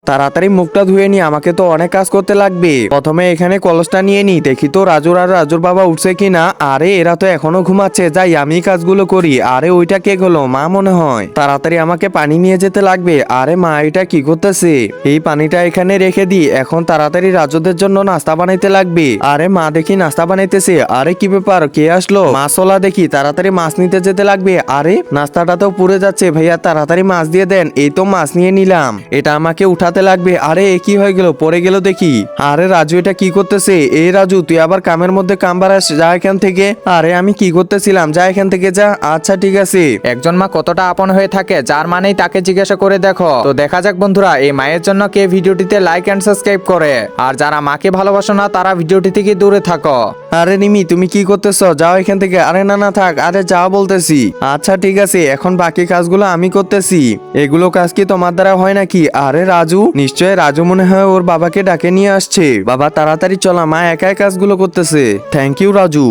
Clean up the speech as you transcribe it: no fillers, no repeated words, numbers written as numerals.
তাড়াতাড়ি মুখটা ধুয়ে নি, আমাকে তো অনেক কাজ করতে লাগবে। প্রথমে এখানে কলসটা নিয়ে নি, দেখি তো রাজুর আর রাজুর বাবা উঠছে কিনা। আরে এরা তো এখনো ঘুমাচ্ছে, যাই আমি কাজগুলো করি। আরে ওইটা কে হলো? মা মনে হয়। তাড়াতাড়ি আমাকে পানি নিয়ে যেতে লাগবে। আরে মা এটা কি করতেছে? এই পানিটা এখানে রেখে দি, এখন তাড়াতাড়ি রাজুদের জন্য নাস্তা বানাইতে লাগবে। আরে মা দেখি নাস্তা বানাইতেছে। আরে কি ব্যাপার, কে আসলো? মাছওয়ালা দেখি, তাড়াতাড়ি মাছ নিতে যেতে লাগবে। আরে নাস্তাটা তো পুড়ে যাচ্ছে, ভাইয়া তাড়াতাড়ি মাছ দিয়ে দেন। এই তো মাছ নিয়ে নিলাম, এটা আমাকে উঠাতে লাগবে। আরে এ কি হয়ে গেল, পড়ে গেল দেখি। আরে রাজু এটা কি করতেছে? এই রাজু তুই আবার কামের মধ্যে কাম বাড়াস, যা এখান থেকে। আরে আমি কি করতেছিলাম, যা এখান থেকে যা। আচ্ছা ঠিক আছে। একজন মা কতটা আপন হয়ে থাকে যার মানেই তাকে জিজ্ঞাসা করে দেখো। তো দেখা যাক বন্ধুরা, এই মায়ের জন্য কে ভিডিওটিতে লাইক এন্ড সাবস্ক্রাইব করে, আর যারা মাকে ভালোবাসো না তারা ভিডিওটি থেকে দূরে থাকো। আরে নিমি তুমি কি করতেছ, যাও এখান থেকে। আরে না না থাক, আরে যাও বলতেছি। আচ্ছা ঠিক আছে, এখন বাকি কাজগুলো আমি করতেছি। এগুলো কাজ কি তোমার দ্বারা হয় নাকি? আরে রাজু, নিশ্চয় রাজু মনে হয় ওর বাবাকে ডাকে নিয়ে আসছে। বাবা তাড়াতাড়ি চলা, মা একাই কাজগুলো করতেছে। Thank you Raju.